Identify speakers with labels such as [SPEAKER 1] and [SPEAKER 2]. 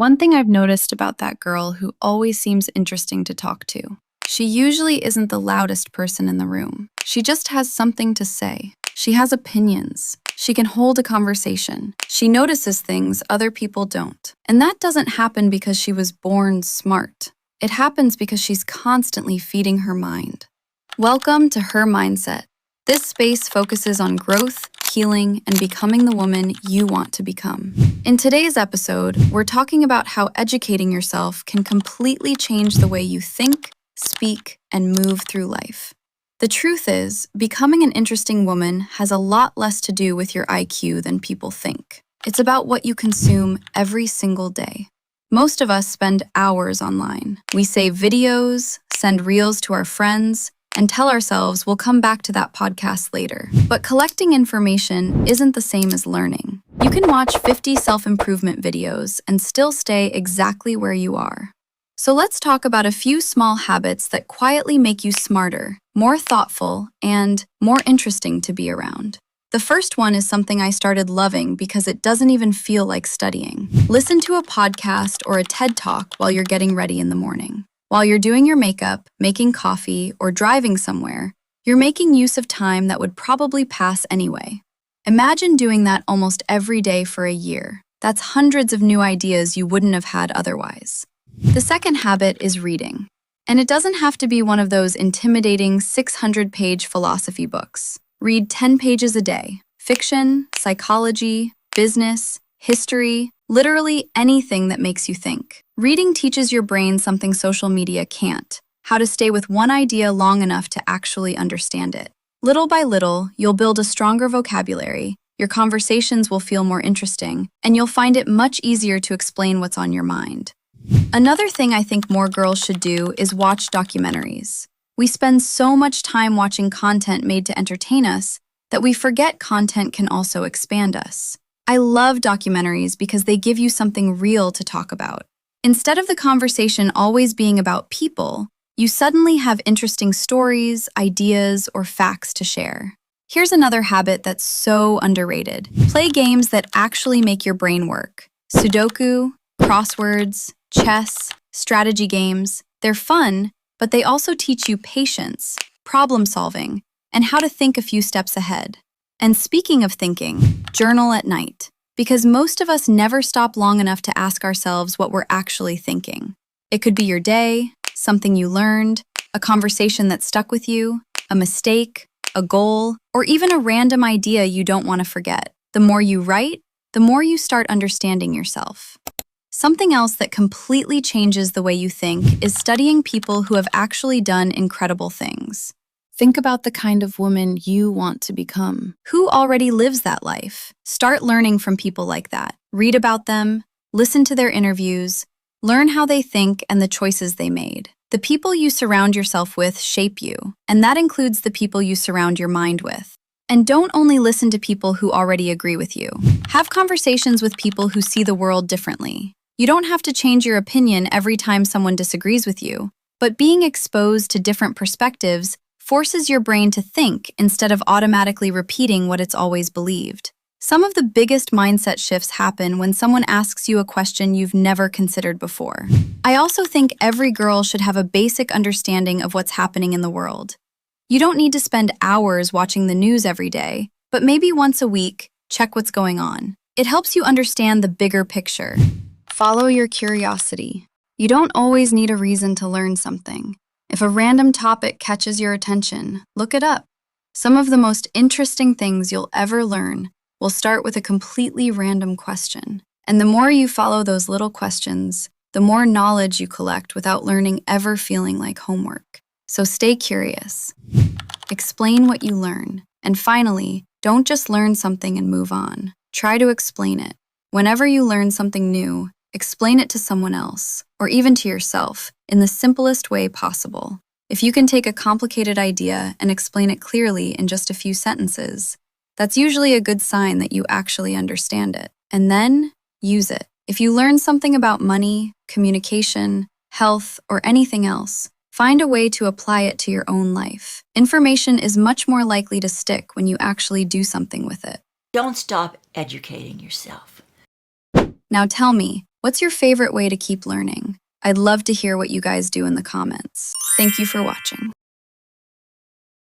[SPEAKER 1] One thing I've noticed about that girl who always seems interesting to talk to. She usually isn't the loudest person in the room. She just has something to say. She has opinions. She can hold a conversation. She notices things other people don't. And that doesn't happen because she was born smart. It happens because she's constantly feeding her mind. Welcome to Her Mindset. This space focuses on growth, healing, and becoming the woman you want to become. In today's episode, we're talking about how educating yourself can completely change the way you think, speak, and move through life. The truth is, becoming an interesting woman has a lot less to do with your IQ than people think. It's about what you consume every single day. Most of us spend hours online. We save videos, send reels to our friends, and tell ourselves we'll come back to that podcast later. But collecting information isn't the same as learning. You can watch 50 self-improvement videos and still stay exactly where you are. So let's talk about a few small habits that quietly make you smarter, more thoughtful, and more interesting to be around. The first one is something I started loving because it doesn't even feel like studying. Listen to a podcast or a TED Talk while you're getting ready in the morning. While you're doing your makeup, making coffee, or driving somewhere, you're making use of time that would probably pass anyway. Imagine doing that almost every day for a year. That's hundreds of new ideas you wouldn't have had otherwise. The second habit is reading. And it doesn't have to be one of those intimidating 600-page philosophy books. Read 10 pages a day. Fiction, psychology, business, history, literally anything that makes you think. Reading teaches your brain something social media can't, how to stay with one idea long enough to actually understand it. Little by little, you'll build a stronger vocabulary, your conversations will feel more interesting, and you'll find it much easier to explain what's on your mind. Another thing I think more girls should do is watch documentaries. We spend so much time watching content made to entertain us that we forget content can also expand us. I love documentaries because they give you something real to talk about. Instead of the conversation always being about people, you suddenly have interesting stories, ideas, or facts to share. Here's another habit that's so underrated. Play games that actually make your brain work. Sudoku, crosswords, chess, strategy games. They're fun, but they also teach you patience, problem solving, and how to think a few steps ahead. And speaking of thinking, journal at night. Because most of us never stop long enough to ask ourselves what we're actually thinking. It could be your day, something you learned, a conversation that stuck with you, a mistake, a goal, or even a random idea you don't want to forget. The more you write, the more you start understanding yourself. Something else that completely changes the way you think is studying people who have actually done incredible things. Think about the kind of woman you want to become. Who already lives that life? Start learning from people like that. Read about them, listen to their interviews, learn how they think and the choices they made. The people you surround yourself with shape you, and that includes the people you surround your mind with. And don't only listen to people who already agree with you. Have conversations with people who see the world differently. You don't have to change your opinion every time someone disagrees with you, but being exposed to different perspectives forces your brain to think instead of automatically repeating what it's always believed. Some of the biggest mindset shifts happen when someone asks you a question you've never considered before. I also think every girl should have a basic understanding of what's happening in the world. You don't need to spend hours watching the news every day, but maybe once a week, check what's going on. It helps you understand the bigger picture. Follow your curiosity. You don't always need a reason to learn something. If a random topic catches your attention, look it up. Some of the most interesting things you'll ever learn will start with a completely random question. And the more you follow those little questions, the more knowledge you collect without learning ever feeling like homework. So stay curious. Explain what you learn. And finally, don't just learn something and move on. Try to explain it. Whenever you learn something new, explain it to someone else, or even to yourself, in the simplest way possible. If you can take a complicated idea and explain it clearly in just a few sentences, that's usually a good sign that you actually understand it. And then, use it. If you learn something about money, communication, health, or anything else, find a way to apply it to your own life. Information is much more likely to stick when you actually do something with it.
[SPEAKER 2] Don't stop educating yourself.
[SPEAKER 1] Now tell me, What's your favorite way to keep learning? I'd love to hear what you guys do in the comments. Thank you for watching.